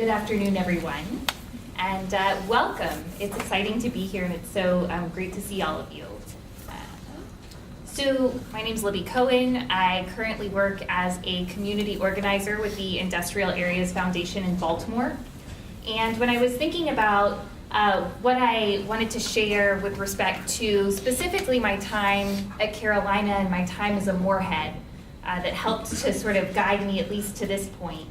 Good afternoon, everyone, and welcome. It's exciting to be here, and it's so great to see all of you. So my name's Libby Cohen. I currently work as a community organizer with the Industrial Areas Foundation in Baltimore. And when I was thinking about what I wanted to share with respect to specifically my time at Carolina and my time as a Morehead that helped to sort of guide me at least to this point,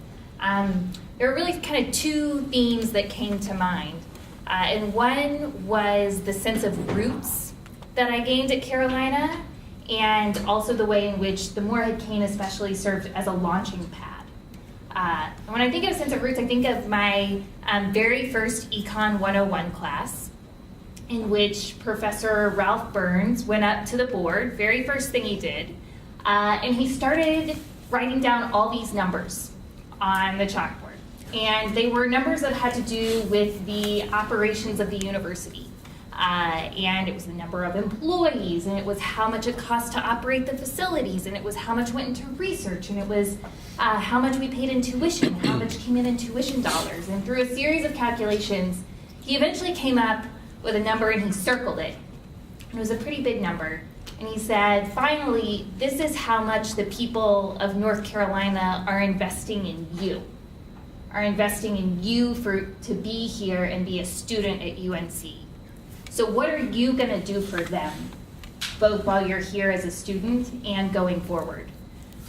there are really kind of two themes that came to mind. And one was the sense of roots that I gained at Carolina, and also the way in which the Morehead-Cain especially served as a launching pad. And when I think of a sense of roots, I think of my very first Econ 101 class, in which Professor Ralph Burns went up to the board, very first thing he did, and he started writing down all these numbers on the chalkboard. And they were numbers that had to do with the operations of the university. And it was the number of employees, and it was how much it cost to operate the facilities, and it was how much went into research, and it was how much we paid in tuition, how much came in tuition dollars. And through a series of calculations, he eventually came up with a number and he circled it. And it was a pretty big number. And he said, finally, this is how much the people of North Carolina are investing in you. To be here and be a student at UNC. So what are you going to do for them, both while you're here as a student and going forward?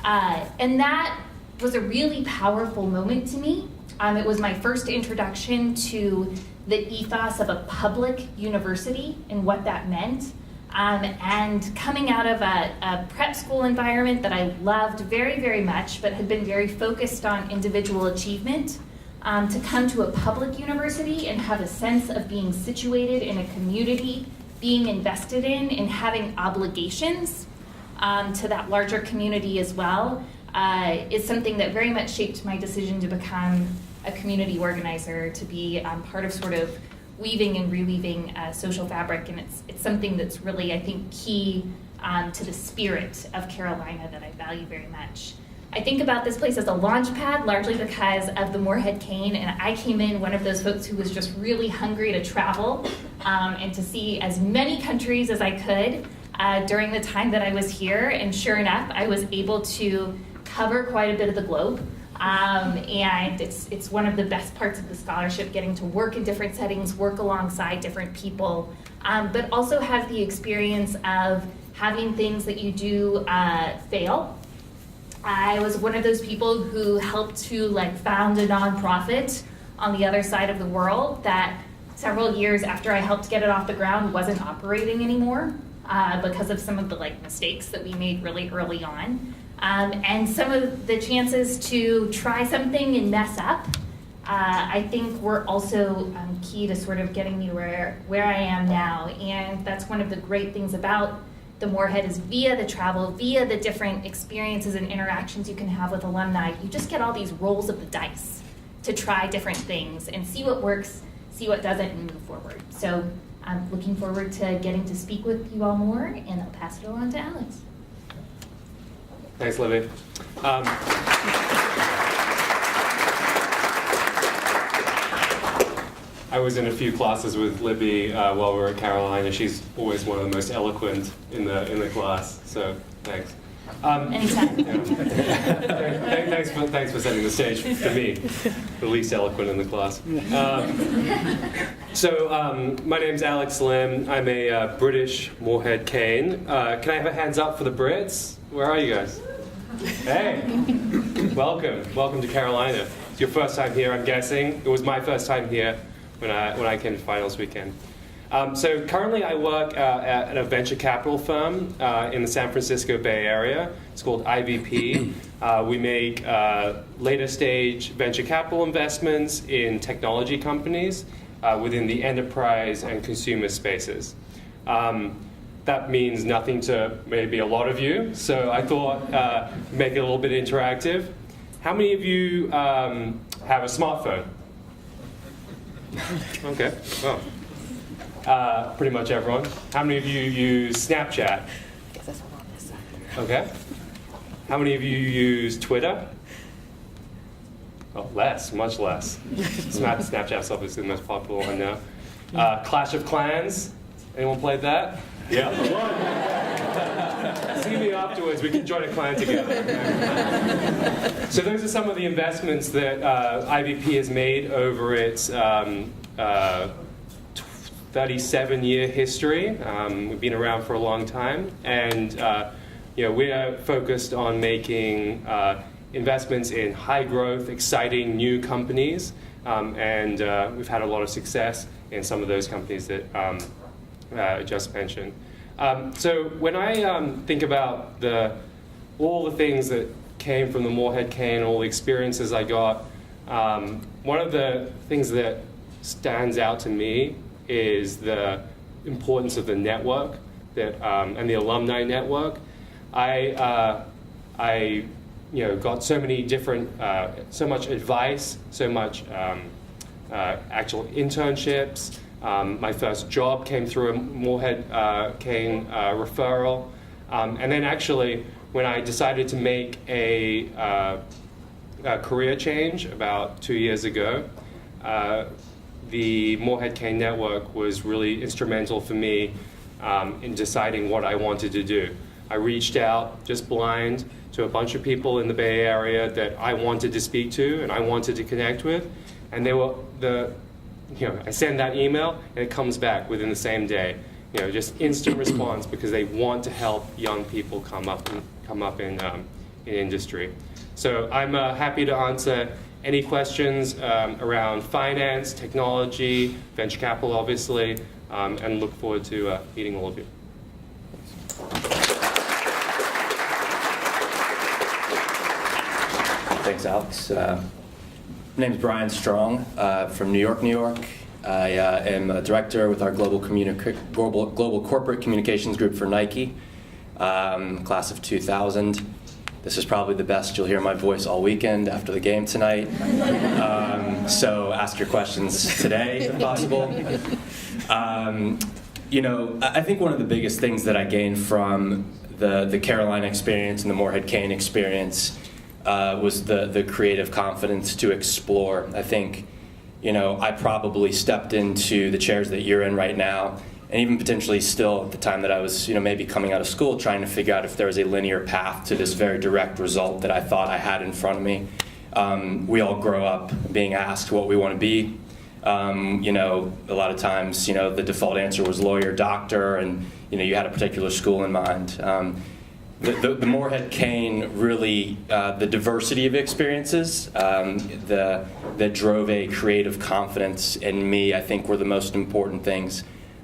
And that was a really powerful moment to me. It was my first introduction to the ethos of a public university and what that meant. And coming out of a prep school environment that I loved very, very much, but had been very focused on individual achievement, to come to a public university and have a sense of being situated in a community, being invested in, and having obligations to that larger community as well, is something that very much shaped my decision to become a community organizer, to be part of sort of weaving and reweaving social fabric, and it's something that's really, I think, key to the spirit of Carolina that I value very much. I think about this place as a launch pad largely because of the Morehead-Cain, and I came in one of those folks who was just really hungry to travel and to see as many countries as I could during the time that I was here, and sure enough, I was able to cover quite a bit of the globe. And it's one of the best parts of the scholarship, getting to work in different settings, work alongside different people, but also have the experience of having things that you do fail. I was one of those people who helped to found a nonprofit on the other side of the world that several years after I helped get it off the ground wasn't operating anymore because of some of the mistakes that we made really early on. And some of the chances to try something and mess up, I think were also key to sort of getting me where I am now. And that's one of the great things about the Morehead is via the travel, via the different experiences and interactions you can have with alumni, you just get all these rolls of the dice to try different things and see what works, see what doesn't, and move forward. So I'm looking forward to getting to speak with you all more, and I'll pass it on to Alex. Thanks, Libby. I was in a few classes with Libby while we were at Carolina. She's always one of the most eloquent in the class, so thanks. Anytime. Yeah. Thanks for setting the stage for me, the least eloquent in the class. My name's Alex Lim. I'm a British Morehead-Cain. Can I have a hands up for the Brits? Where are you guys? Hey, welcome to Carolina. It's your first time here, I'm guessing. It was my first time here when I came to finals weekend. So currently I work at a venture capital firm in the San Francisco Bay Area. It's called IVP. We make later stage venture capital investments in technology companies within the enterprise and consumer spaces. That means nothing to maybe a lot of you, so I thought make it a little bit interactive. How many of you have a smartphone? Okay, well, pretty much everyone. How many of you use Snapchat? Okay. How many of you use Twitter? Oh, less, much less. Snapchat's obviously the most popular one now. Clash of Clans. Anyone played that? Yeah. See me afterwards. We can join a clan together. So those are some of the investments that IVP has made over its 37-year history. We've been around for a long time, and we are focused on making investments in high-growth, exciting new companies, and we've had a lot of success in some of those companies that I just mentioned. So when I think about all the things that came from the Morehead-Cain, all the experiences I got, one of the things that stands out to me is the importance of the network and the alumni network. I got so many different, so much advice, so much actual internships. My first job came through a Morehead-Cain referral. And then actually, when I decided to make a career change about 2 years ago, the Morehead-Cain network was really instrumental for me in deciding what I wanted to do. I reached out just blind to a bunch of people in the Bay Area that I wanted to speak to and I wanted to connect with, and they were I send that email and it comes back within the same day. Just instant response because they want to help young people come up in industry. So I'm happy to answer any questions around finance, technology, venture capital, obviously, and look forward to meeting all of you. Thanks, Alex. My name is Brian Strong from New York, New York. I am a director with our global corporate communications group for Nike, class of 2000. This is probably the best you'll hear my voice all weekend after the game tonight. So ask your questions today, if possible. I think one of the biggest things that I gained from the Carolina experience and the Morehead-Cain experience was the creative confidence to explore. I think, I probably stepped into the chairs that you're in right now, and even potentially still at the time that I was, maybe coming out of school, trying to figure out if there was a linear path to this very direct result that I thought I had in front of me. We all grow up being asked what we want to be. A lot of times, the default answer was lawyer, doctor, and, you had a particular school in mind. The Morehead-Cain really, the diversity of experiences that drove a creative confidence in me, I think, were the most important things.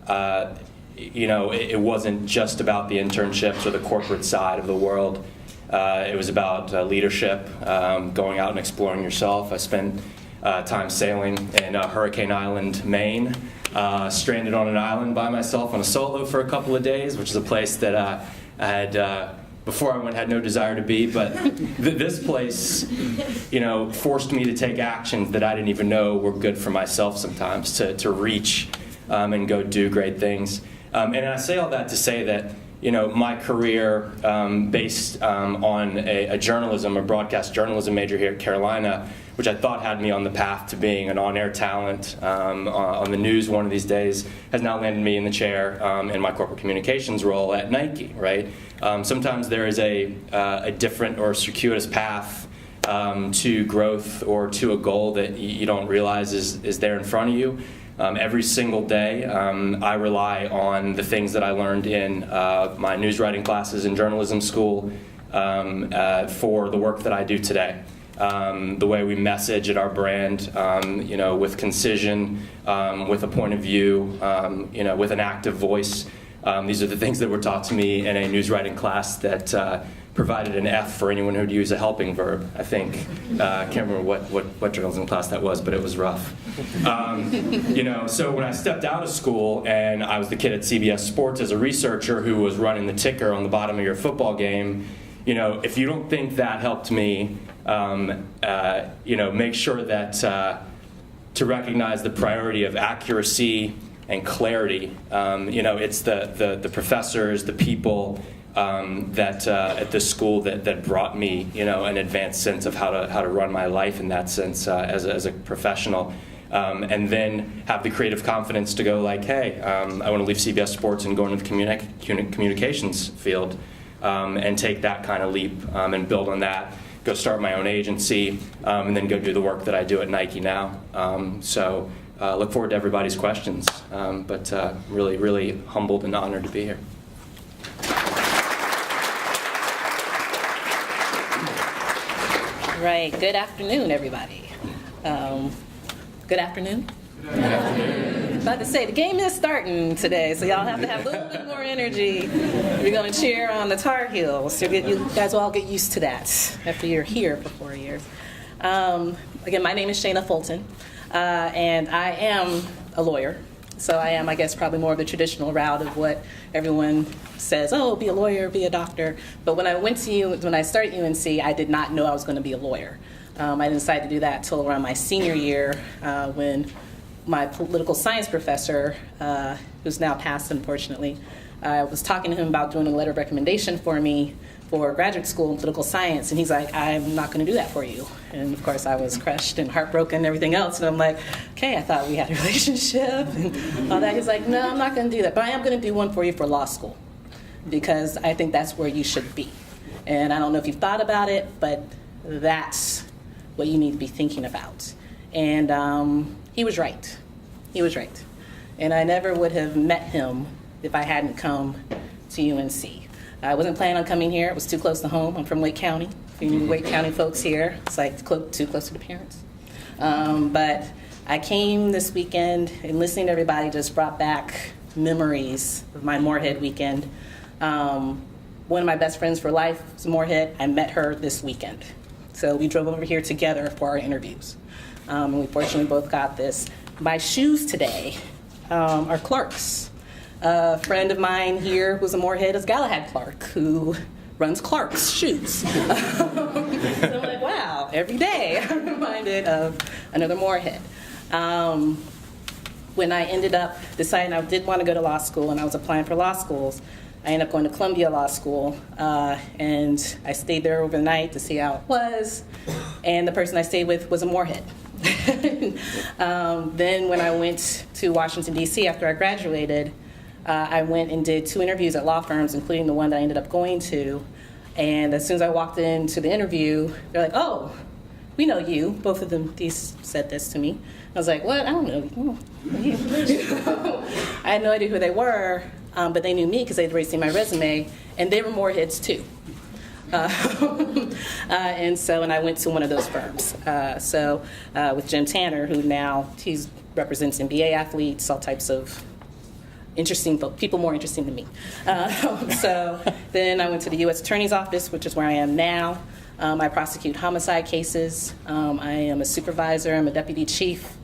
It wasn't just about the internships or the corporate side of the world. It was about leadership, going out and exploring yourself. I spent time sailing in Hurricane Island, Maine, stranded on an island by myself on a solo for a couple of days, which is a place that I had, before I went, had no desire to be. But this place, forced me to take actions that I didn't even know were good for myself sometimes, to reach and go do great things. And I say all that to say that, my career based on a broadcast journalism major here at Carolina, which I thought had me on the path to being an on-air talent on the news one of these days, has now landed me in the chair in my corporate communications role at Nike, right? Sometimes there is a different or circuitous path to growth or to a goal that you don't realize is there in front of you. Every single day, I rely on the things that I learned in my news writing classes in journalism school for the work that I do today. The way we message at our brand, with concision, with a point of view, with an active voice. These are the things that were taught to me in a news writing class that provided an F for anyone who'd use a helping verb, I think. I can't remember what journalism class that was, but it was rough. So when I stepped out of school and I was the kid at CBS Sports as a researcher who was running the ticker on the bottom of your football game, if you don't think that helped me, make sure that to recognize the priority of accuracy and clarity. It's the professors, the people, that at this school that brought me, an advanced sense of how to run my life in that sense as a professional. And then have the creative confidence to go like, hey, I want to leave CBS Sports and go into the communications field and take that kind of leap and build on that, go start my own agency, and then go do the work that I do at Nike now. So look forward to everybody's questions, but really, really humbled and honored to be here. Right. Good afternoon, everybody. Good afternoon? Good afternoon. About to say, the game is starting today, so y'all have to have a little bit more energy. We're going to cheer on the Tar Heels. So you guys will all get used to that after you're here for 4 years. Again, my name is SHANA Fulton, and I am a lawyer. So I am, I guess, probably more of the traditional route of what everyone says, oh, be a lawyer, be a doctor. But when I started UNC, I did not know I was going to be a lawyer. I didn't decide to do that until around my senior year when my political science professor, who's now passed unfortunately, I was talking to him about doing a letter of recommendation for me for graduate school in political science, and he's like, I'm not going to do that for you. And of course I was crushed and heartbroken and everything else, and I'm like, okay, I thought we had a relationship and all that. He's like, no, I'm not going to do that, but I am going to do one for you for law school because I think that's where you should be. And I don't know if you've thought about it, but that's what you need to be thinking about. And he was right. He was right. And I never would have met him if I hadn't come to UNC. I wasn't planning on coming here. It was too close to home. I'm from Wake County. If you knew Wake County folks here, it's like too close to the parents. But I came this weekend, and listening to everybody just brought back memories of my Morehead weekend. One of my best friends for life is Morehead. I met her this weekend. So we drove over here together for our interviews. And we fortunately both got this. My shoes today are Clark's. A friend of mine here who's a Morehead is Galahad Clark, who runs Clark's shoes. So I'm like, wow, every day I'm reminded of another Morehead. When I ended up deciding I did want to go to law school and I was applying for law schools, I ended up going to Columbia Law School, and I stayed there overnight to see how it was, and the person I stayed with was a Morehead. Then when I went to Washington, D.C. after I graduated, I went and did 2 interviews at law firms, including the one that I ended up going to, and as soon as I walked into the interview, they're like, oh, we know you. Both of them said this to me. I was like, what? I don't know you. I had no idea who they were. But they knew me because they'd already seen my resume, and they were Moreheads too. And I went to one of those firms. With Jim Tanner, who now he represents NBA athletes, all types of interesting people more interesting than me. So then I went to the U.S. Attorney's Office, which is where I am now. I prosecute homicide cases. I am a supervisor. I'm a deputy chief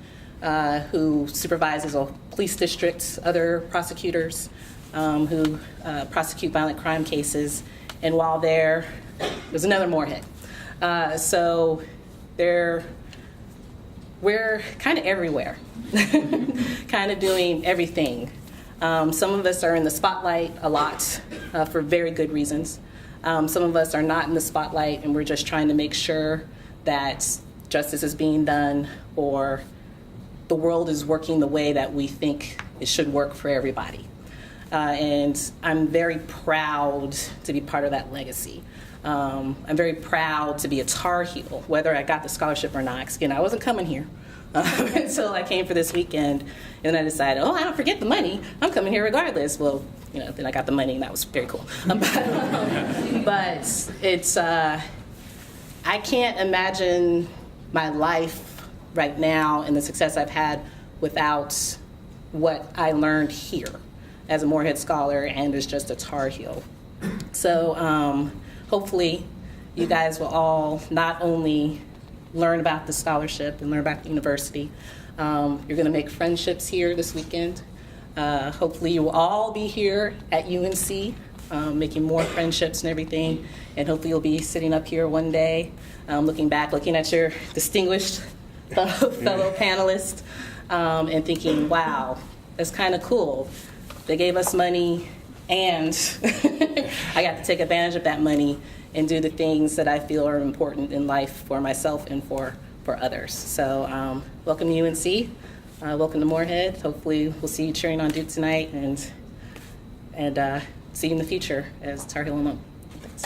who supervises a police district, other prosecutors. Who prosecute violent crime cases, and while there's another Morehead. So we're kind of everywhere, kind of doing everything. Some of us are in the spotlight a lot for very good reasons. Some of us are not in the spotlight, and we're just trying to make sure that justice is being done or the world is working the way that we think it should work for everybody. And I'm very proud to be part of that legacy. I'm very proud to be a Tar Heel, whether I got the scholarship or not. 'Cause again, I wasn't coming here until I came for this weekend, and then I decided, oh, I don't forget the money. I'm coming here regardless. Well, then I got the money, and that was very cool. But it's, I can't imagine my life right now and the success I've had without what I learned here as a Morehead scholar and as just a Tar Heel. So hopefully you guys will all not only learn about the scholarship and learn about the university, you're going to make friendships here this weekend. Hopefully you will all be here at UNC making more friendships and everything, and hopefully you'll be sitting up here one day looking at your distinguished fellow panelists and thinking, wow, that's kind of cool. They gave us money, And I got to take advantage of that money and do the things that I feel are important in life for myself and for others. So welcome to UNC, welcome to Morehead. Hopefully we'll see you cheering on Duke tonight and see you in the future as Tar Heel alum. Thanks.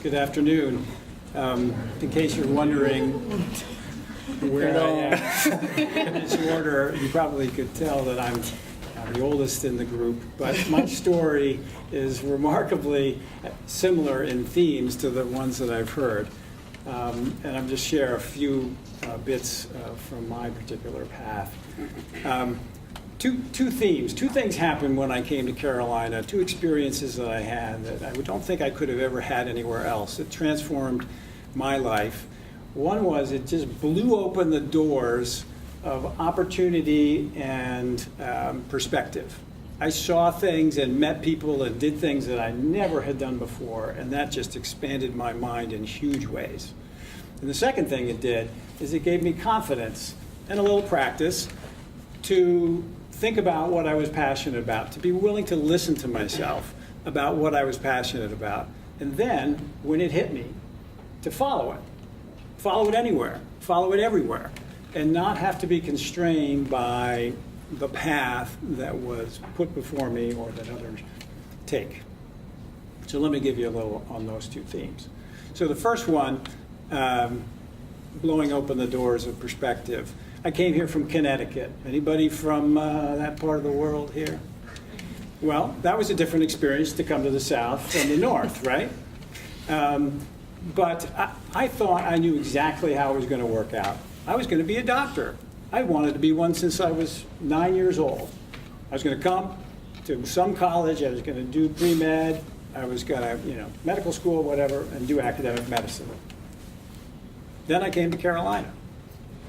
Good afternoon. In case you're wondering where I am in this order, you probably could tell that I'm the oldest in the group, but my story is remarkably similar in themes to the ones that I've heard. And I'm just share a few bits from my particular path. Two themes. Two things happened when I came to Carolina, two experiences that I had that I don't think I could have ever had anywhere else. It transformed my life. One was it just blew open the doors of opportunity and perspective. I saw things and met people and did things that I never had done before, and that just expanded my mind in huge ways. And the second thing it did is it gave me confidence and a little practice to think about what I was passionate about, to be willing to listen to myself about what I was passionate about, and then, when it hit me, to follow it anywhere, follow it everywhere, and not have to be constrained by the path that was put before me or that others take. So let me give you a little on those two themes. So the first one, blowing open the doors of perspective. I came here from Connecticut. Anybody from that part of the world here? Well, that was a different experience to come to the South from the North, right? But I thought I knew exactly how it was going to work out. I was going to be a doctor. I wanted to be one since I was 9 years old. I was going to come to some college. I was going to do pre-med. I was going to, medical school, whatever, and do academic medicine. Then I came to Carolina,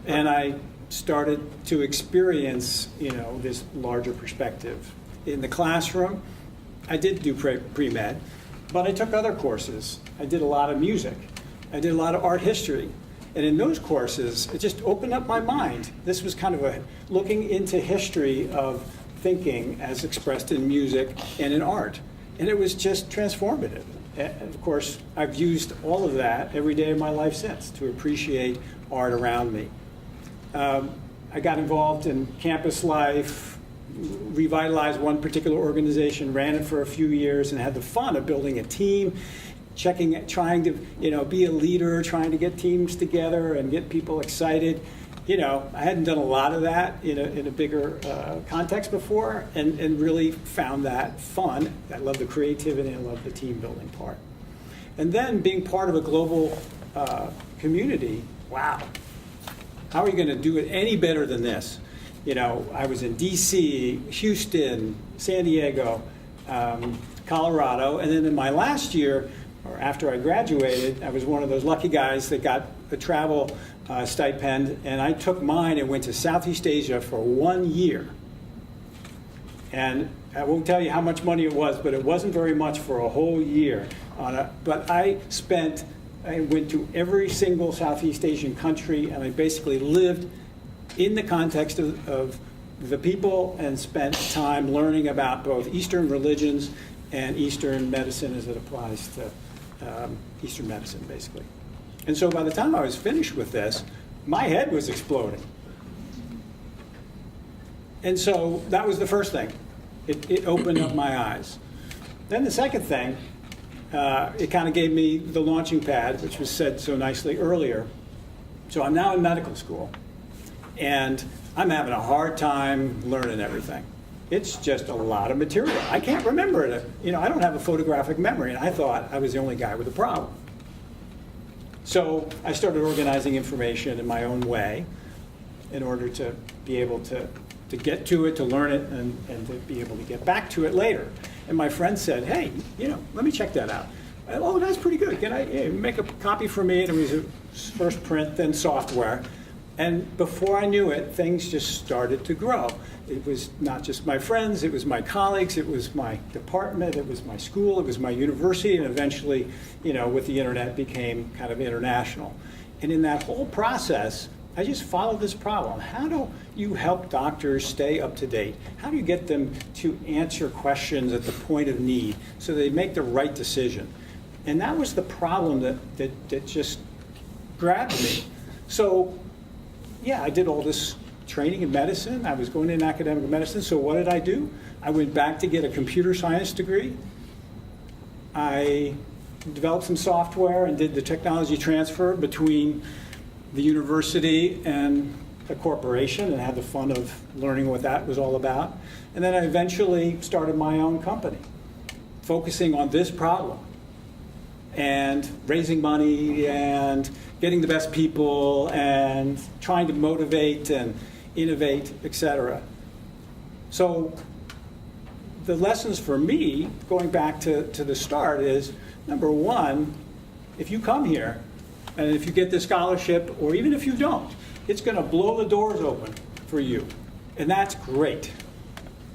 and I started to experience, this larger perspective. In the classroom, I did do pre-med, but I took other courses. I did a lot of music. I did a lot of art history. And in those courses, it just opened up my mind. This was kind of a looking into history of thinking as expressed in music and in art. And it was just transformative. And of course, I've used all of that every day of my life since to appreciate art around me. I got involved in campus life, revitalized one particular organization, ran it for a few years, and had the fun of building a team, trying to be a leader, trying to get teams together and get people excited. I hadn't done a lot of that in a bigger context before, and really found that fun. I love the creativity, I love the team building part. And then being part of a global community, wow. How are you going to do it any better than this? I was in DC, Houston, San Diego, Colorado, and then in my last year, or after I graduated, I was one of those lucky guys that got a travel stipend, and I took mine and went to Southeast Asia for 1 year. And I won't tell you how much money it was, but it wasn't very much for a whole year. But I went to every single Southeast Asian country, and I basically lived in the context of the people and spent time learning about both Eastern religions and Eastern medicine as it applies to Eastern medicine, basically. And so by the time I was finished with this, my head was exploding. And so that was the first thing. It opened up my eyes. Then the second thing, it kind of gave me the launching pad, which was said so nicely earlier. So I'm now in medical school, and I'm having a hard time learning everything. It's just a lot of material. I can't remember it. I don't have a photographic memory, and I thought I was the only guy with a problem. So I started organizing information in my own way in order to be able to get to it, to learn it, and to be able to get back to it later. And my friend said, hey, let me check that out. Oh, that's pretty good. Can I make a copy for me? And it was a first print, then software. And before I knew it, things just started to grow. It was not just my friends, it was my colleagues, it was my department, it was my school, it was my university, and eventually, with the internet, became kind of international. And in that whole process, I just followed this problem. How do you help doctors stay up to date? How do you get them to answer questions at the point of need so they make the right decision? And that was the problem that just grabbed me. So, yeah, I did all this training in medicine. I was going into academic medicine. So what did I do? I went back to get a computer science degree. I developed some software and did the technology transfer between the university and a corporation, and had the fun of learning what that was all about. And then I eventually started my own company, focusing on this problem and raising money and getting the best people and trying to motivate and innovate, etc. So the lessons for me, going back to the start, is number one, if you come here and if you get the scholarship, or even if you don't, it's going to blow the doors open for you. And that's great.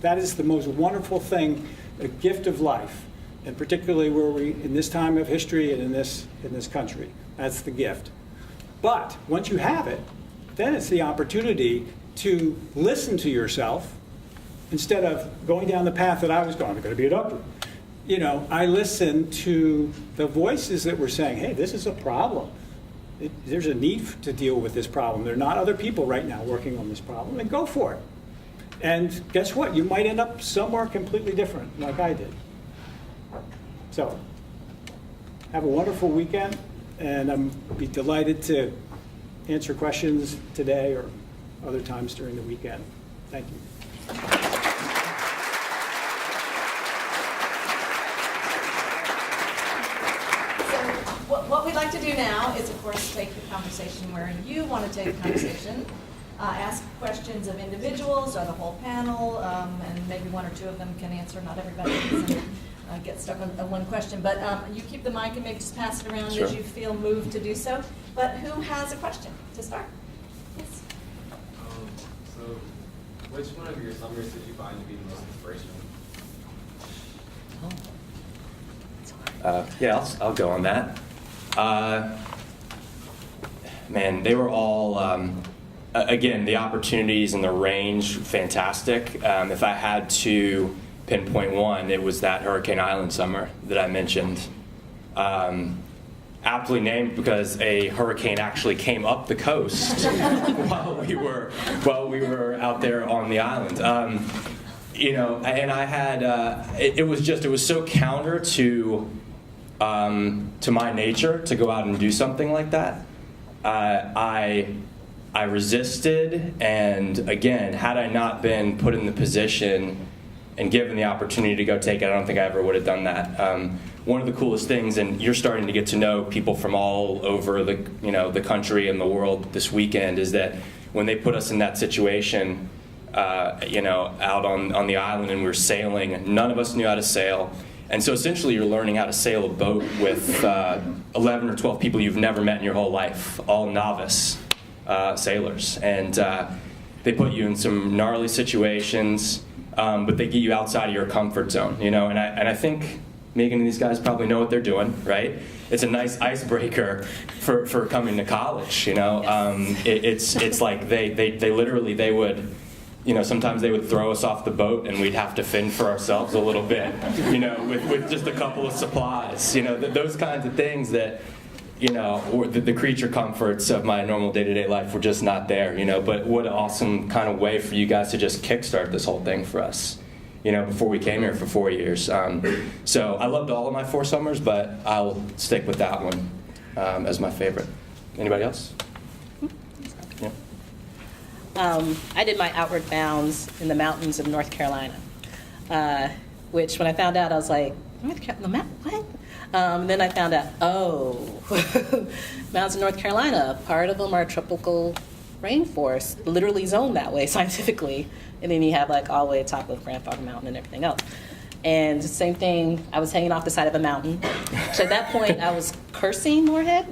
That is the most wonderful thing, a gift of life, and particularly where we, in this time of history and in this country. That's the gift. But once you have it, then it's the opportunity to listen to yourself instead of going down the path that I was going. I'm going to be a doctor. You know, I listened to the voices that were saying, hey, this is a problem. There's a need to deal with this problem. There are not other people right now working on this problem, and go for it. And guess what? You might end up somewhere completely different, like I did. So, have a wonderful weekend, and I'm be delighted to answer questions today or other times during the weekend. Thank you. What we'd like to do now is, of course, take the conversation where you want to take the conversation, ask questions of individuals or the whole panel, and maybe one or two of them can answer. Not everybody can get stuck on one question, but you keep the mic and maybe just pass it around Sure. as you feel moved to do so. But who has a question to start? Yes. So, which one of your summers did you find to be the most inspirational? Yeah, I'll go on that. Man, they were all, again, the opportunities and the range, fantastic. If I had to pinpoint one, it was that Hurricane Island summer that I mentioned. Aptly named because a hurricane actually came up the coast while we were out there on the island. You know, and I had, it was so counter to my nature to go out and do something like that. I resisted, and again, had I not been put in the position and given the opportunity to go take it, I don't think I ever would have done that. One of the coolest things, and you're starting to get to know people from all over the country and the world this weekend, is that when they put us in that situation, out on the island and we were sailing, none of us knew how to sail. And so essentially you're learning how to sail a boat with 11 or 12 people you've never met in your whole life, all novice sailors. And they put you in some gnarly situations, but they get you outside of your comfort zone, you know. And I think Megan and these guys probably know what they're doing, right? It's a nice icebreaker for coming to college, you know. It's like they literally, they would, you know, sometimes they would throw us off the boat and we'd have to fend for ourselves a little bit, you know, with just a couple of supplies, you know, those kinds of things that, you know, or the creature comforts of my normal day-to-day life were just not there, you know. But what an awesome kind of way for you guys to just kickstart this whole thing for us, you know, before we came here for 4 years. So I loved all of my 4 summers, but I'll stick with that one as my favorite. Anybody else? I did my Outward Bounds in the mountains of North Carolina, which when I found out, I was like, North Carolina, what? Then I found out, mountains of North Carolina, part of them are tropical rainforest, literally zoned that way scientifically. And then you have like all the way to the top of Grandfather Mountain and everything else. And the same thing, I was hanging off the side of a mountain. So at that point, I was cursing Morehead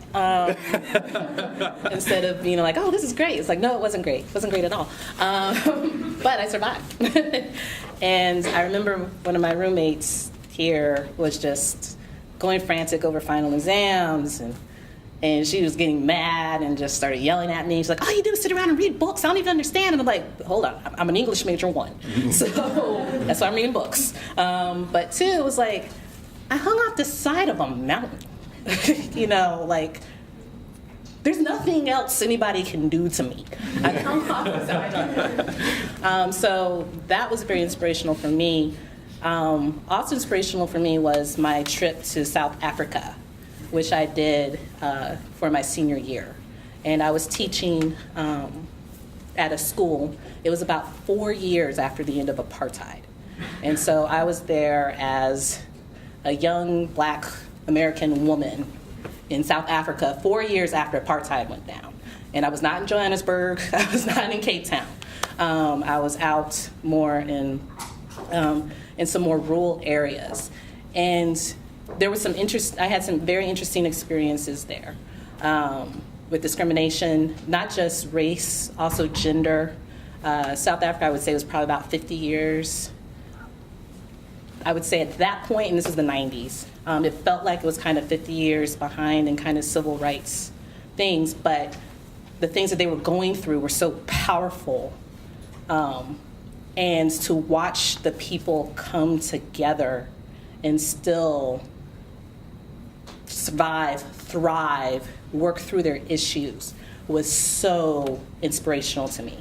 instead of being like, oh, this is great. It's like, no, it wasn't great. It wasn't great at all. But I survived. And I remember one of my roommates here was just going frantic over final exams and And she was getting mad and just started yelling at me. She's like, all you do is sit around and read books. I don't even understand. And I'm like, hold on, I'm an English major, one. So that's why I'm reading books. But two, it was like, I hung off the side of a mountain. You know, like, there's nothing else anybody can do to me. I hung off the side of a mountain. So that was very inspirational for me. Also inspirational for me was my trip to South Africa, which I did for my senior year. And I was teaching at a school. It was about 4 years after the end of apartheid. And so I was there as a young Black American woman in South Africa 4 years after apartheid went down. And I was not in Johannesburg. I was not in Cape Town. I was out more in some more rural areas. And there was I had some very interesting experiences there with discrimination, not just race, also gender. South Africa, I would say, was probably about 50 years. I would say at that point, and this was the 90s, it felt like it was kind of 50 years behind in kind of civil rights things, but the things that they were going through were so powerful. And to watch the people come together and still survive, thrive, work through their issues was so inspirational to me.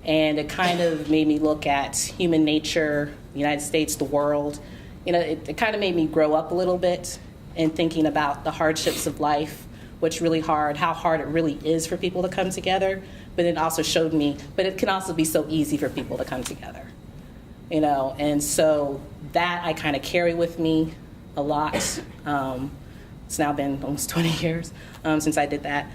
And it kind of made me look at human nature, the United States, the world. You know, it kind of made me grow up a little bit in thinking about the hardships of life, what's really hard, how hard it really is for people to come together. But it also showed me, but it can also be so easy for people to come together. You know, and so that I kind of carry with me a lot. It's now been almost 20 years since I did that.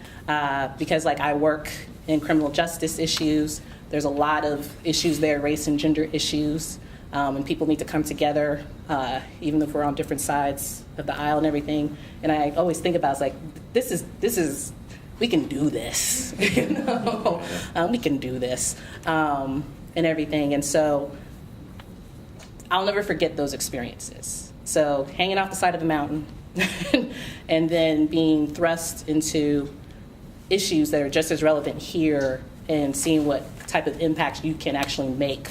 Because like I work in criminal justice issues, there's a lot of issues there, race and gender issues, and people need to come together, even if we're on different sides of the aisle and everything. And I always think about, it's like, this is, we can do this, you know? We can do this, and everything. And so I'll never forget those experiences. So hanging off the side of the mountain and then being thrust into issues that are just as relevant here and seeing what type of impact you can actually make.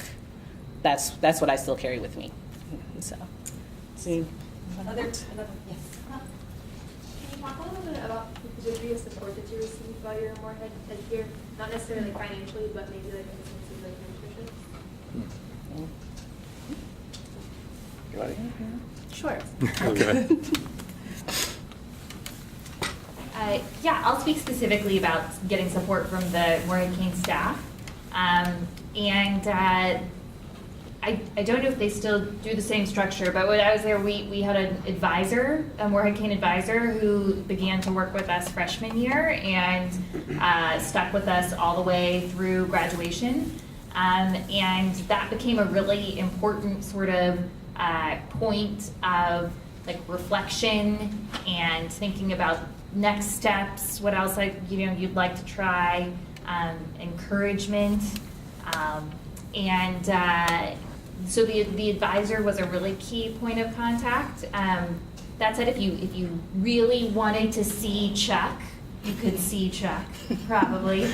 That's what I still carry with me. So, see. Yes. Can you talk a little bit about the degree of support that you received while you're in Morehead as here, not necessarily like financially, but maybe like in the sense of like mentorship? Got it. Sure. Okay. Yeah, I'll speak specifically about getting support from the Morehead-Cain staff. I don't know if they still do the same structure, but when I was there, we had an advisor, a Morehead-Cain advisor, who began to work with us freshman year and stuck with us all the way through graduation. And that became a really important sort of point of like reflection and thinking about next steps, what else you'd like to try, encouragement, so the advisor was a really key point of contact. That said, if you really wanted to see Chuck, you could see Chuck probably, and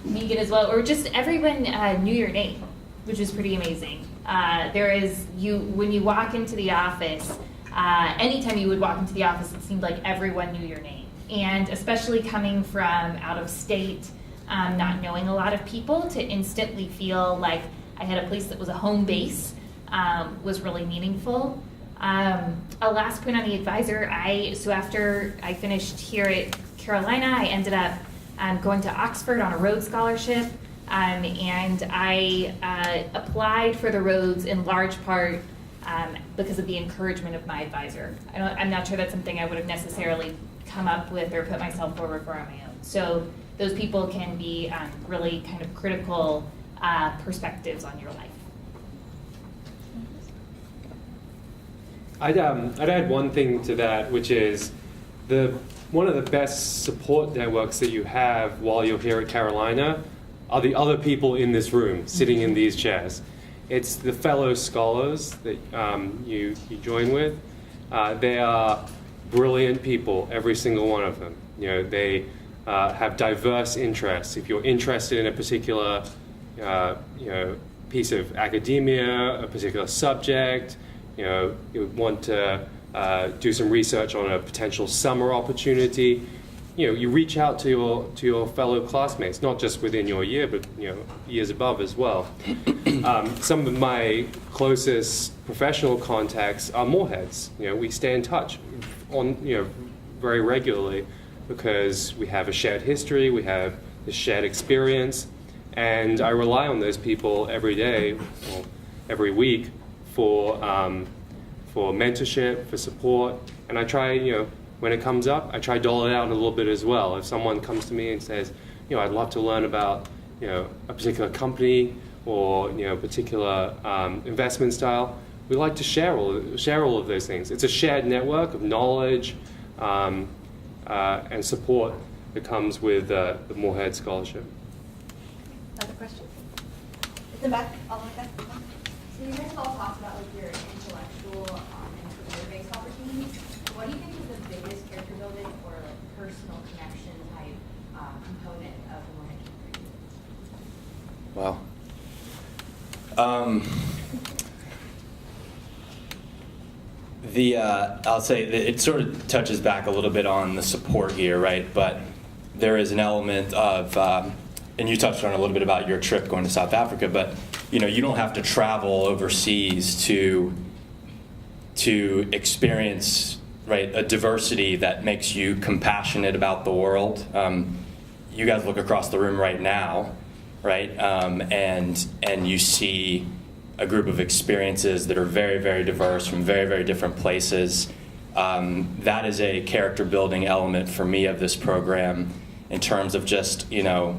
Megan as well, or just everyone knew your name, which was pretty amazing. When you walk into the office. Anytime you would walk into the office, it seemed like everyone knew your name. And especially coming from out of state, not knowing a lot of people, to instantly feel like I had a place that was a home base was really meaningful. A last point on the advisor, so after I finished here at Carolina, I ended up going to Oxford on a Rhodes Scholarship, and I applied for the Rhodes in large part because of the encouragement of my advisor. I'm not sure that's something I would have necessarily come up with or put myself forward for on my own. So those people can be really kind of critical perspectives on your life. I'd add one thing to that, which is one of the best support networks that you have while you're here at Carolina are the other people in this room sitting in these chairs. It's the fellow scholars that you join with. They are brilliant people, every single one of them. You know, they have diverse interests. If you're interested in a particular, you know, piece of academia, a particular subject, you know, you want to do some research on a potential summer opportunity, you know, you reach out to your fellow classmates, not just within your year, but, you know, years above as well. Some of my closest professional contacts are Moreheads. You know, we stay in touch on, you know, very regularly because we have a shared history, we have a shared experience, and I rely on those people every day, or every week, for mentorship, for support, and I try, you know, when it comes up, I try to dole it out a little bit as well. If someone comes to me and says, you know, I'd love to learn about, you know, a particular company or, you know, a particular investment style, we like to share all of those things. It's a shared network of knowledge and support that comes with the Morehead Scholarship. Another question? In the back, all like that. So you guys have all talked about like your intellectual and career-based opportunities. What do you think is the biggest character building or like personal connection type component of the Morehead-Cain curriculum? Wow. I'll say that it sort of touches back a little bit on the support here, right? But there is an element of, and you touched on a little bit about your trip going to South Africa, but you know, you don't have to travel overseas to experience, right, a diversity that makes you compassionate about the world. You guys look across the room right now, right, and you see a group of experiences that are very, very diverse from very, very different places. That is a character building element for me of this program in terms of just, you know,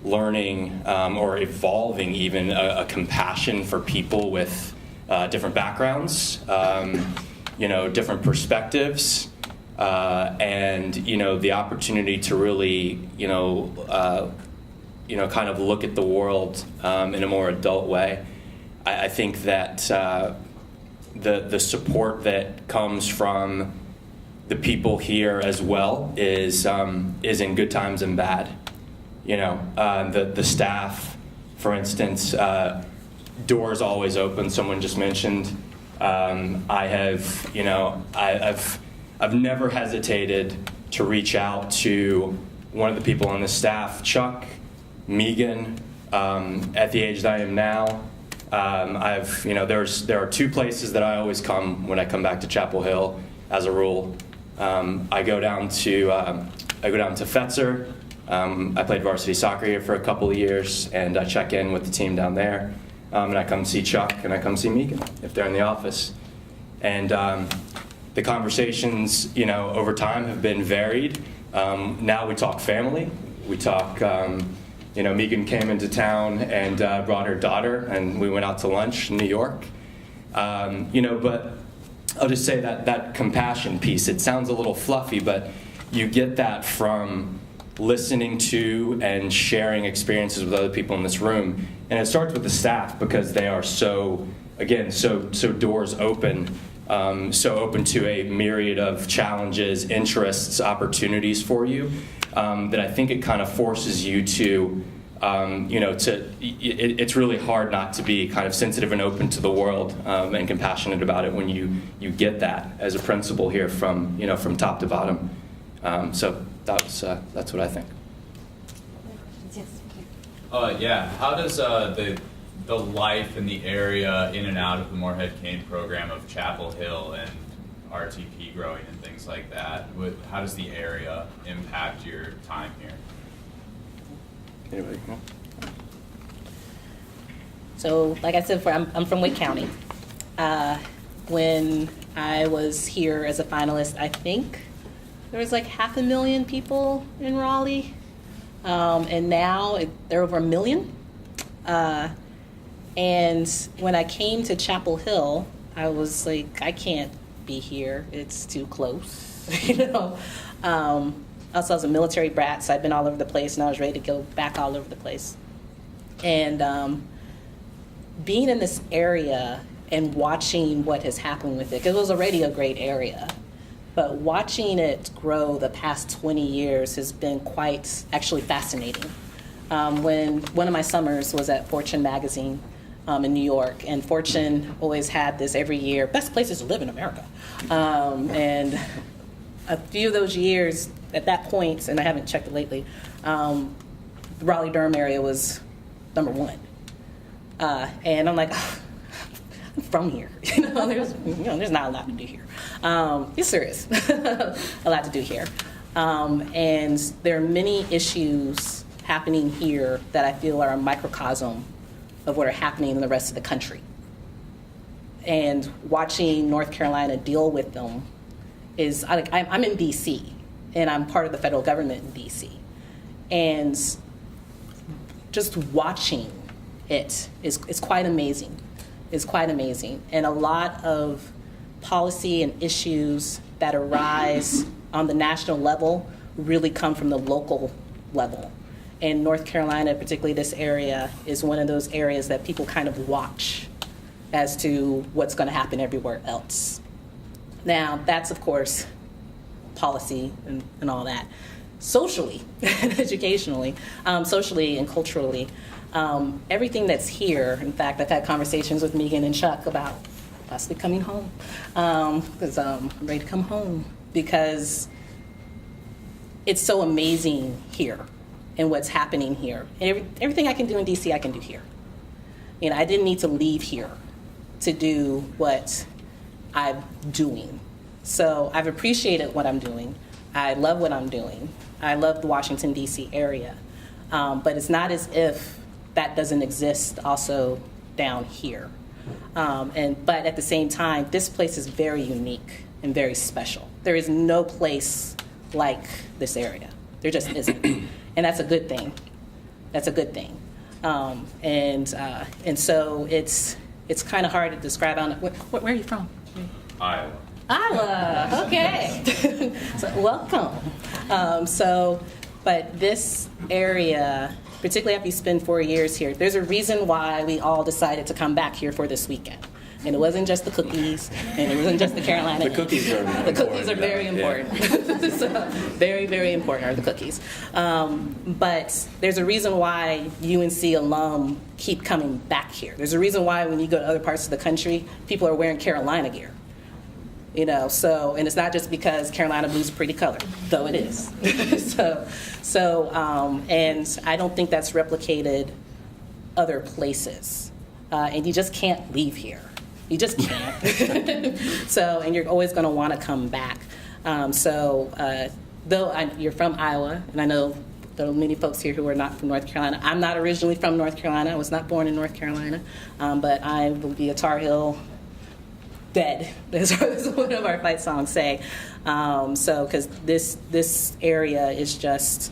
learning or evolving even a compassion for people with different backgrounds, you know, different perspectives, and, you know, the opportunity to really, you know, kind of look at the world in a more adult way. I think that the support that comes from the people here as well is in good times and bad. You know, the staff, for instance, doors always open. Someone just mentioned. I've never hesitated to reach out to one of the people on the staff, Chuck, Megan, at the age that I am now. There are two places that I always come when I come back to Chapel Hill, as a rule. I go down to Fetzer. I played varsity soccer here for a couple of years, and I check in with the team down there. And I come see Chuck, and I come see Megan if they're in the office. And the conversations, you know, over time have been varied. Now we talk family. We talk, you know, Megan came into town and brought her daughter, and we went out to lunch in New York. You know, but I'll just say that compassion piece, it sounds a little fluffy, but you get that from listening to and sharing experiences with other people in this room. And it starts with the staff because they are so doors open, so open to a myriad of challenges, interests, opportunities for you, that I think it kind of forces you to, you know, it's really hard not to be kind of sensitive and open to the world and compassionate about it when you get that as a principal here from, you know, from top to bottom. So that's what I think. Yeah. How does the life in the area in and out of the Morehead-Cain program of Chapel Hill and RTP growing and things like that, how does the area impact your time here? Anybody? So, like I said, I'm from Wake County. When I was here as a finalist, I think there was like 500,000 people in Raleigh, and now there are over 1 million. And when I came to Chapel Hill, I was like, I can't be here. It's too close, you know. Also, I was a military brat, so I'd been all over the place, and I was ready to go back all over the place. And being in this area and watching what has happened with it, because it was already a great area, but watching it grow the past 20 years has been quite actually fascinating. When one of my summers was at Fortune magazine in New York, and Fortune always had this every year, best places to live in America. And a few of those years, at that point, and I haven't checked it lately, the Raleigh-Durham area was #1. And I'm like, oh, I'm from here. There's not a lot to do here. It's serious, a lot to do here. And there are many issues happening here that I feel are a microcosm of what are happening in the rest of the country. And watching North Carolina deal with them is, I'm in DC, and I'm part of the federal government in DC. And just watching it is quite amazing. It's quite amazing. And a lot of policy and issues that arise on the national level really come from the local level. And North Carolina, particularly this area, is one of those areas that people kind of watch as to what's going to happen everywhere else. Now, that's, of course, policy and all that. Socially, educationally, socially and culturally, everything that's here, in fact, I've had conversations with Megan and Chuck about possibly coming home, because I'm ready to come home, because it's so amazing here and what's happening here. Everything I can do in DC, I can do here. I didn't need to leave here to do what I'm doing. So I've appreciated what I'm doing. I love what I'm doing. I love the Washington, D.C. area. But it's not as if that doesn't exist also down here. But at the same time, this place is very unique and very special. There is no place like this area. There just isn't. And that's a good thing. That's a good thing. And so it's kind of hard to describe. Where are you from? Iowa. Iowa, okay. So welcome. But this area, particularly after you spend 4 years here, there's a reason why we all decided to come back here for this weekend. And it wasn't just the cookies, and it wasn't just the Carolina. The cookies are important. The cookies are very important. Yeah. So, very, very important are the cookies. But there's a reason why UNC alum keep coming back here. There's a reason why when you go to other parts of the country, people are wearing Carolina gear. And it's not just because Carolina blue's a pretty color, though it is. And I don't think that's replicated other places. And you just can't leave here. You just can't. And you're always going to want to come back. Though you're from Iowa, and I know there are many folks here who are not from North Carolina. I'm not originally from North Carolina. I was not born in North Carolina. But I will be a Tar Heel dead, as one of our fight songs say. Because this area is just,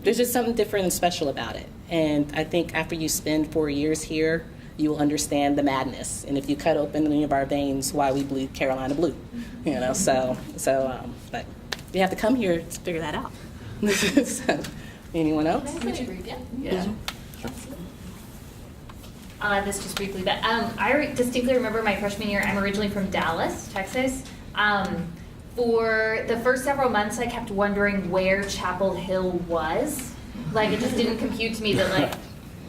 there's just something different and special about it. And I think after you spend 4 years here, you will understand the madness. And if you cut open any of our veins, why we bleed Carolina blue. But you have to come here to figure that out. Anyone else? Yeah. This just briefly, but I distinctly remember my freshman year. I'm originally from Dallas, Texas. For the first several months, I kept wondering where Chapel Hill was. Like, it just didn't compute to me that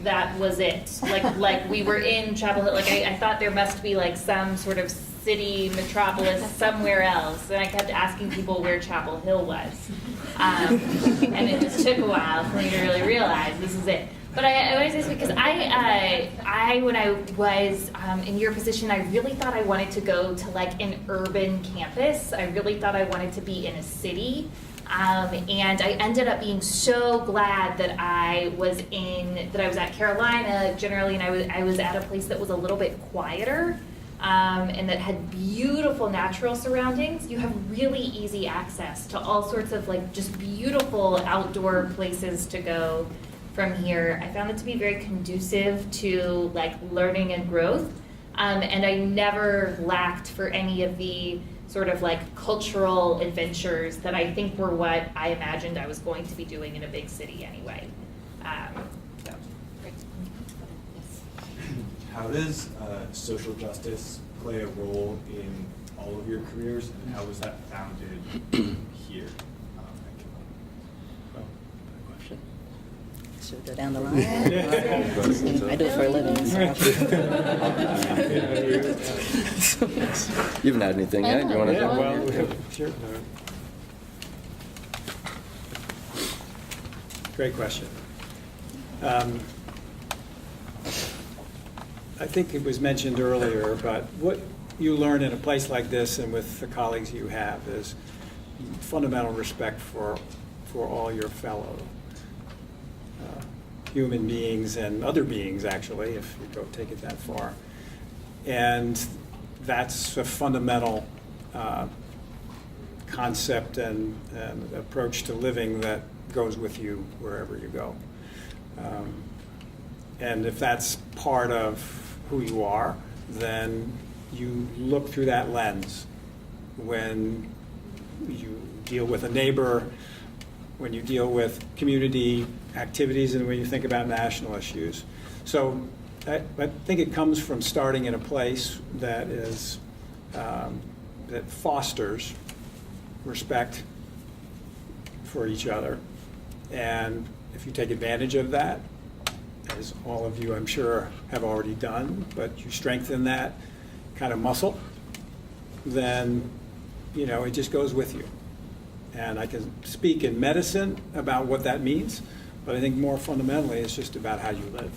that was it. Like we were in Chapel Hill. I thought there must be some sort of city metropolis somewhere else, and I kept asking people where Chapel Hill was. And it just took a while for me to really realize this is it. But I want to say this because I when I was in your position, I really thought I wanted to go to an urban campus. I really thought I wanted to be in a city. And I ended up being so glad that I was at Carolina generally, and I was at a place that was a little bit quieter, and that had beautiful natural surroundings. You have really easy access to all sorts of just beautiful outdoor places to go from here. I found it to be very conducive to learning and growth, and I never lacked for any of the sort of cultural adventures that I think were what I imagined I was going to be doing in a big city anyway. How does social justice play a role in all of your careers, and how was that founded here? Should we go down the line? I do it for a living. So. You haven't had anything yet? You want to jump in here? Sure. Great question. I think it was mentioned earlier, but what you learn in a place like this and with the colleagues you have is fundamental respect for all your fellow human beings and other beings, actually, if you go take it that far. And that's a fundamental concept and approach to living that goes with you wherever you go. And if that's part of who you are, then you look through that lens when you deal with a neighbor, when you deal with community activities, and when you think about national issues. So I think it comes from starting in a place that is that fosters respect for each other. And if you take advantage of that, as all of you I'm sure have already done, but you strengthen that kind of muscle, then it just goes with you. And I can speak in medicine about what that means, but I think more fundamentally it's just about how you live.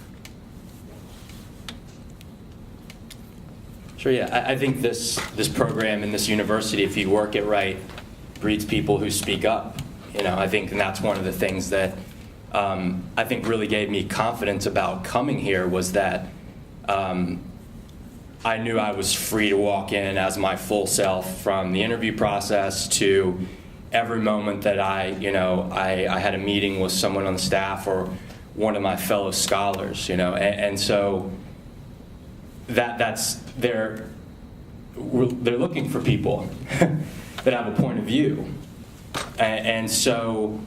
Sure, yeah. I think this program and this university, if you work it right, breeds people who speak up. I think, and that's one of the things that I think really gave me confidence about coming here, was that I knew I was free to walk in as my full self, from the interview process to every moment that I had a meeting with someone on the staff or one of my fellow scholars, and so that's they're looking for people that have a point of view, and so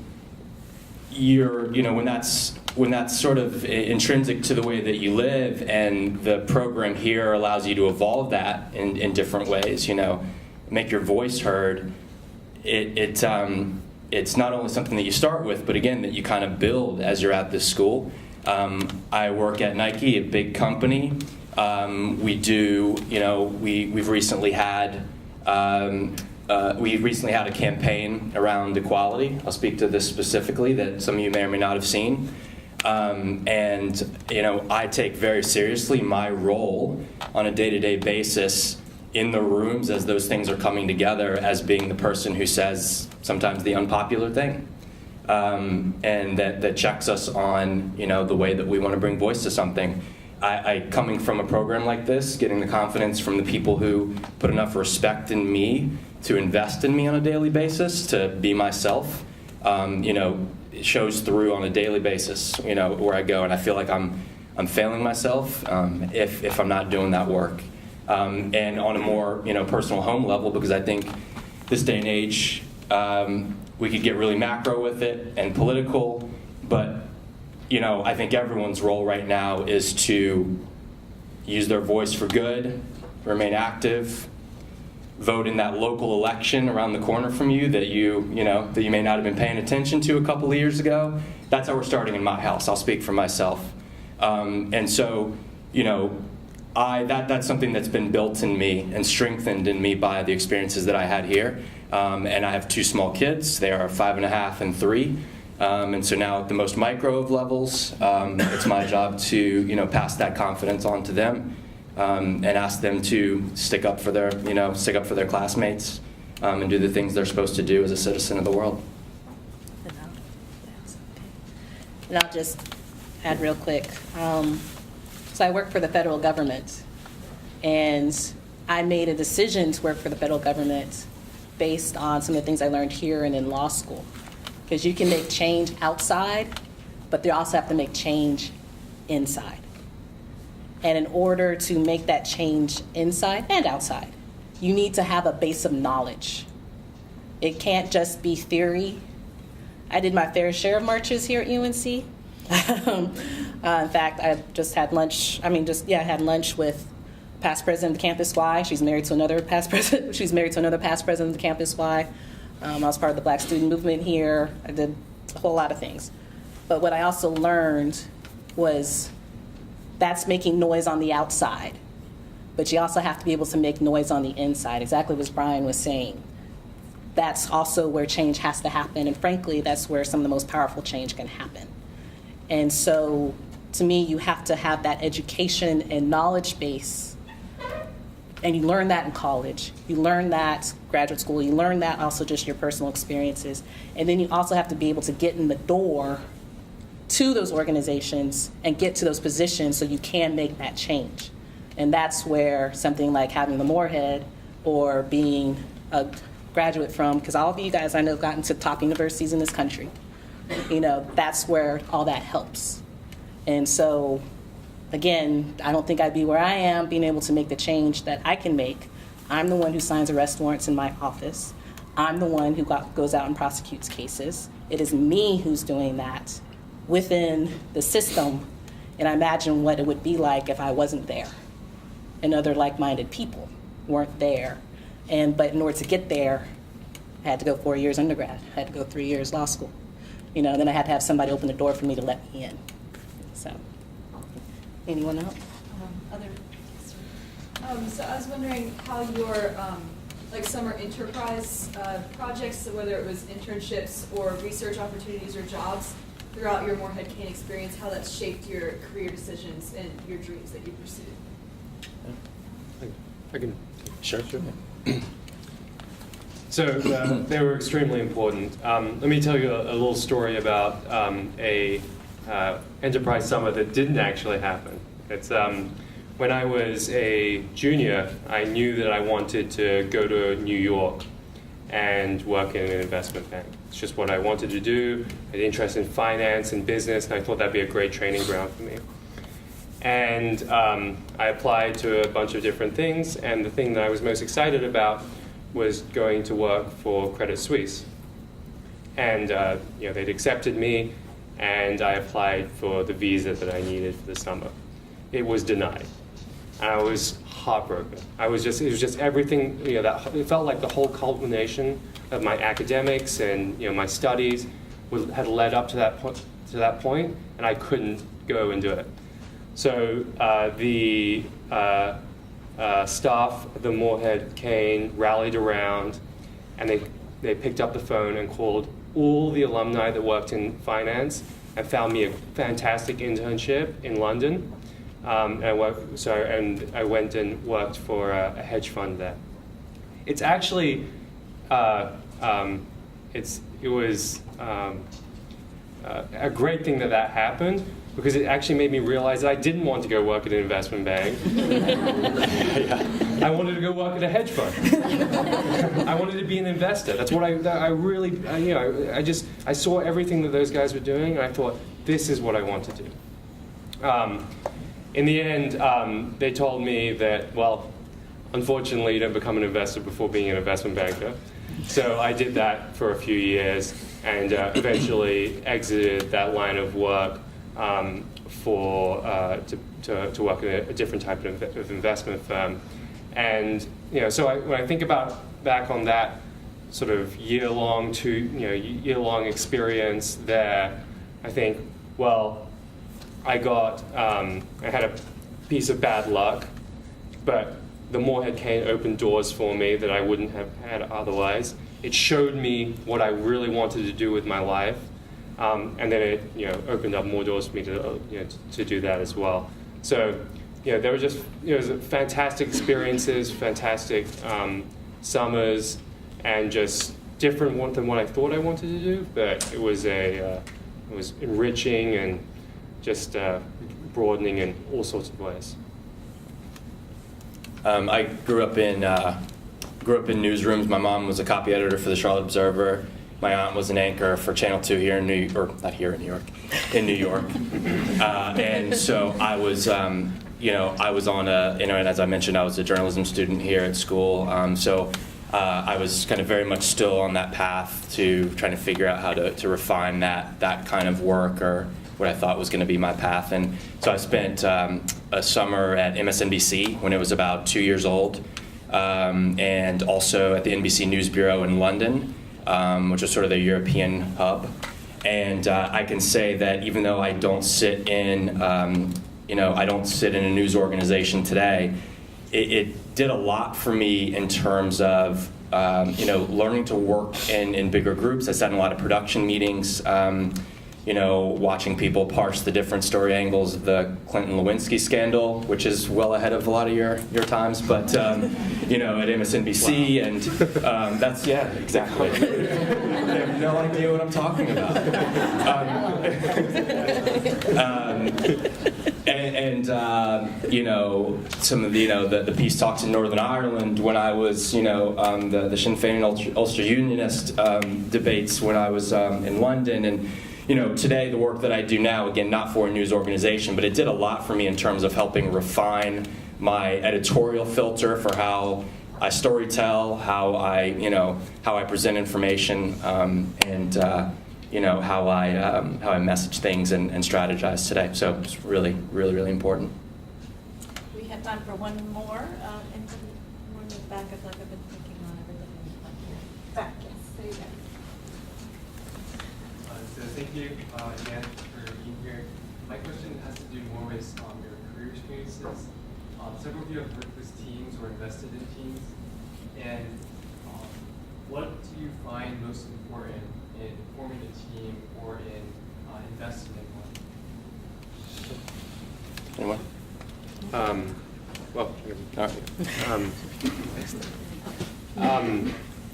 when that's sort of intrinsic to the way that you live, and the program here allows you to evolve that in different ways, make your voice heard. It's not only something that you start with, but again, that you kind of build as you're at this school. I work at Nike, a big company. We've recently had a campaign around equality. I'll speak to this specifically, that some of you may or may not have seen. I take very seriously my role on a day-to-day basis in the rooms as those things are coming together, as being the person who says sometimes the unpopular thing, and that checks us on the way that we want to bring voice to something. I coming from a program like this, getting the confidence from the people who put enough respect in me to invest in me on a daily basis to be myself, it shows through on a daily basis, where I go, and I feel like I'm failing myself if I'm not doing that work. And on a more personal home level, because I think this day and age we could get really macro with it and political, but I think everyone's role right now is to use their voice for good, remain active, vote in that local election around the corner from you that you may not have been paying attention to a couple of years ago. That's how we're starting in my house. I'll speak for myself. And so, that's something that's been built in me and strengthened in me by the experiences that I had here. And I have two small kids. They are 5.5 and 3. And so now at the most micro of levels, it's my job to pass that confidence on to them, and ask them to stick up for their classmates, and do the things they're supposed to do as a citizen of the world. And I'll just add real quick. So I work for the federal government, and I made a decision to work for the federal government based on some of the things I learned here and in law school. Because you can make change outside, but you also have to make change inside. And in order to make that change inside and outside, you need to have a base of knowledge. It can't just be theory. I did my fair share of marches here at UNC. In fact, I just had lunch. I had lunch with past president of Campus Y. She's married to another past president. She's married to another past president of Campus Y. I was part of the Black student movement here. I did a whole lot of things. But what I also learned was that's making noise on the outside. But you also have to be able to make noise on the inside, exactly what Brian was saying. That's also where change has to happen. And frankly, that's where some of the most powerful change can happen. And so to me, you have to have that education and knowledge base. And you learn that in college. You learn that graduate school. You learn that also just your personal experiences. And then you also have to be able to get in the door to those organizations and get to those positions so you can make that change. And that's where something like having the Morehead or being a graduate from, because all of you guys I know have gotten to top universities in this country, you know, that's where all that helps. And so, again, I don't think I'd be where I am being able to make the change that I can make. I'm the one who signs arrest warrants in my office. I'm the one who goes out and prosecutes cases. It is me who's doing that within the system. And I imagine what it would be like if I wasn't there and other like-minded people weren't there. But in order to get there, I had to go 4 years undergrad. I had to go 3 years law school. You know, then I had to have somebody open the door for me to let me in. So, anyone else? So I was wondering how your like summer enterprise projects, so whether it was internships or research opportunities or jobs throughout your Morehead-Cain experience, how that's shaped your career decisions and your dreams that you pursued. I can. Sure. So they were extremely important. Let me tell you a little story about a enterprise summer that didn't actually happen. It's when I was a junior, I knew that I wanted to go to New York and work in an investment bank. It's just what I wanted to do. I had interest in finance and business, and I thought that'd be a great training ground for me. And I applied to a bunch of different things, and the thing that I was most excited about was going to work for Credit Suisse. And you know, they'd accepted me, and I applied for the visa that I needed for the summer. It was denied. And I was heartbroken. It was just everything, you know, it felt like the whole culmination of my academics and, you know, my studies had led up to that point, and I couldn't go and do it. So the staff of the Morehead-Cain rallied around, and they picked up the phone and called all the alumni that worked in finance and found me a fantastic internship in London. And I went and worked for a hedge fund there. It's actually, it was a great thing that happened, because it actually made me realize that I didn't want to go work at an investment bank. I wanted to go work at a hedge fund. I wanted to be an investor. That's what I really, you know, I saw everything that those guys were doing, and I thought, this is what I want to do. In the end, they told me that, well, unfortunately, you don't become an investor before being an investment banker. So I did that for a few years and eventually exited that line of work to work in a different type of investment firm. And you know, so when I think back on that sort of year-long experience there, I think, well, I had a piece of bad luck, but the Morehead-Cain opened doors for me that I wouldn't have had otherwise. It showed me what I really wanted to do with my life, and then it, you know, opened up more doors for me to, you know, to do that as well. So, you know, there were just, you know, fantastic experiences, fantastic summers, and just different than what I thought I wanted to do. But it was enriching and just broadening in all sorts of ways. I grew up in newsrooms. My mom was a copy editor for the Charlotte Observer. My aunt was an anchor for Channel 2 here in New York. And so I was, you know, I was on and as I mentioned, I was a journalism student here at school. So I was kind of very much still on that path to trying to figure out how to refine that kind of work, or what I thought was going to be my path. And so I spent a summer at MSNBC when it was about 2 years old, and also at the NBC News Bureau in London, which was sort of the European hub. And I can say that even though I don't sit in, I don't sit in a news organization today, it did a lot for me in terms of learning to work in bigger groups. I sat in a lot of production meetings, watching people parse the different story angles of the Clinton-Lewinsky scandal, which is well ahead of a lot of your times, but, at MSNBC, and that's, yeah, exactly. I have no idea what I'm talking about. Some of the peace talks in Northern Ireland when I was, the Sinn Féin and Ulster Unionist debates when I was in London, and today the work that I do now, again, not for a news organization, but it did a lot for me in terms of helping refine my editorial filter for how I storytell, how I present information, and how I message things and strategize today. So it's really, really, really important. We have time for one more. And more in the back. I feel like I've been picking on everybody back. Yes, there you go. So thank you again for being here. My question has to do more with your career experiences. Several of you have worked with teams or invested in teams. And what do you find most important in forming a team or in investing in one? Anyone?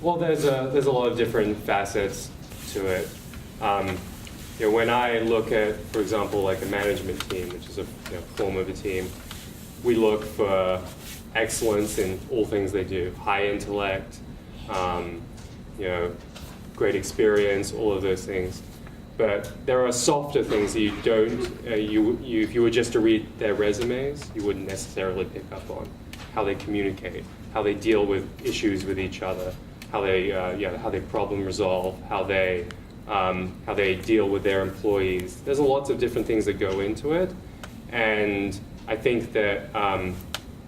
Well, there's a lot of different facets to it. When I look at, for example, like a management team, which is a form of a team, we look for excellence in all things they do, high intellect, great experience, all of those things. But there are softer things that you don't, if you were just to read their resumes, you wouldn't necessarily pick up on. How they communicate, how they deal with issues with each other, how they problem resolve, how they deal with their employees. There's lots of different things that go into it, and I think that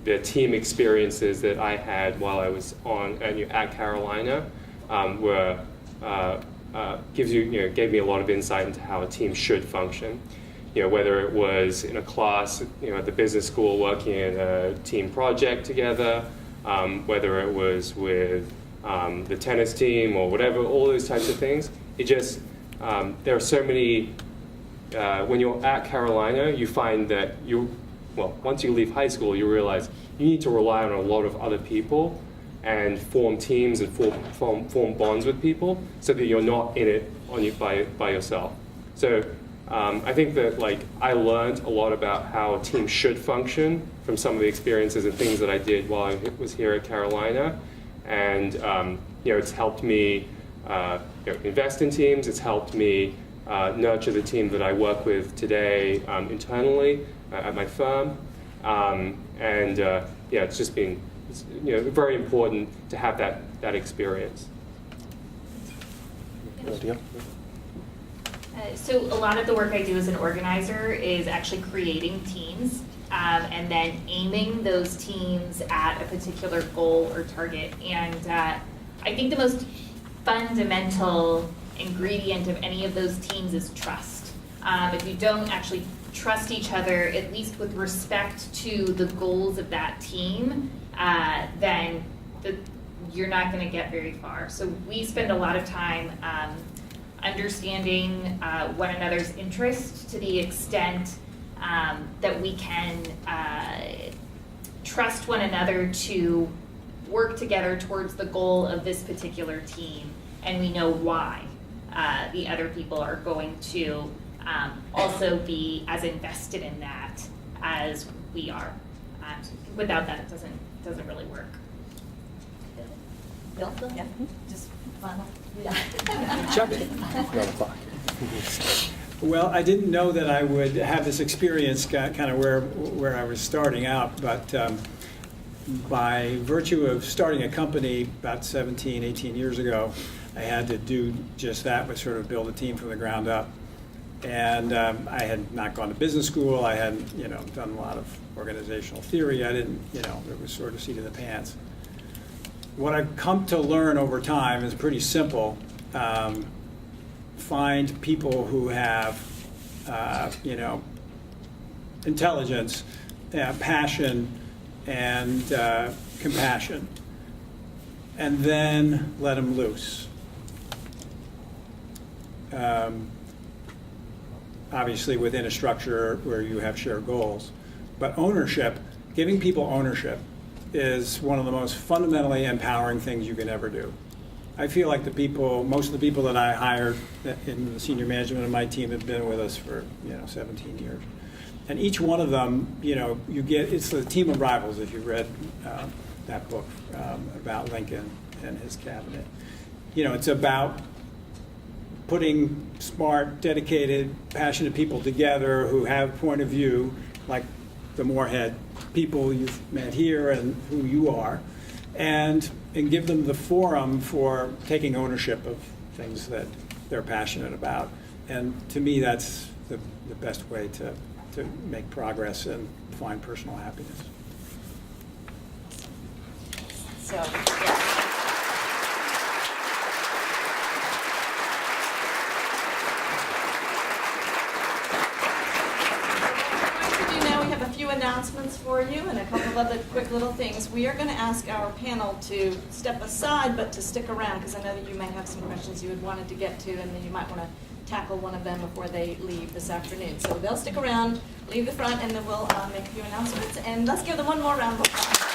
the team experiences that I had while I was at Carolina gave me a lot of insight into how a team should function. Whether it was in a class, at the business school working in a team project together, whether it was with the tennis team or whatever, all those types of things. It just, there are so many, when you're at Carolina, you find that once you leave high school, you realize you need to rely on a lot of other people and form teams and form bonds with people so that you're not in it by yourself. So I think that I learned a lot about how a team should function from some of the experiences and things that I did while I was here at Carolina, and it's helped me invest in teams. It's helped me nurture the team that I work with today internally at my firm, it's just been very important to have that experience. So a lot of the work I do as an organizer is actually creating teams and then aiming those teams at a particular goal or target. And I think the most fundamental ingredient of any of those teams is trust. If you don't actually trust each other, at least with respect to the goals of that team, then you're not going to get very far. So we spend a lot of time understanding one another's interests to the extent that we can trust one another to work together towards the goal of this particular team, and we know why the other people are going to also be as invested in that as we are. Without that, it doesn't really work. Bill? Yeah. Just final. Well, I didn't know that I would have this experience kind of where I was starting out, but by virtue of starting a company about 17, 18 years ago, I had to do just that, was sort of build a team from the ground up. And I had not gone to business school. I hadn't, done a lot of organizational theory. I didn't, it was sort of seat of the pants. What I've come to learn over time is pretty simple. Find people who have, intelligence, passion, and compassion, and then let them loose. Obviously within a structure where you have shared goals. But ownership, giving people ownership, is one of the most fundamentally empowering things you can ever do. I feel like most of the people that I hired in the senior management of my team have been with us for 17 years. And each one of them, it's a team of rivals, if you've read that book about Lincoln and his cabinet. It's about putting smart, dedicated, passionate people together who have point of view, like the Morehead people you've met here and who you are, and give them the forum for taking ownership of things that they're passionate about. And to me, that's the best way to make progress and find personal happiness. So, yeah. Announcements for you and a couple of other quick little things. We are going to ask our panel to step aside but to stick around, because I know that you may have some questions you had wanted to get to, and then you might want to tackle one of them before they leave this afternoon. So they'll stick around, leave the front, and then we'll make a few announcements. And let's give them one more round of applause.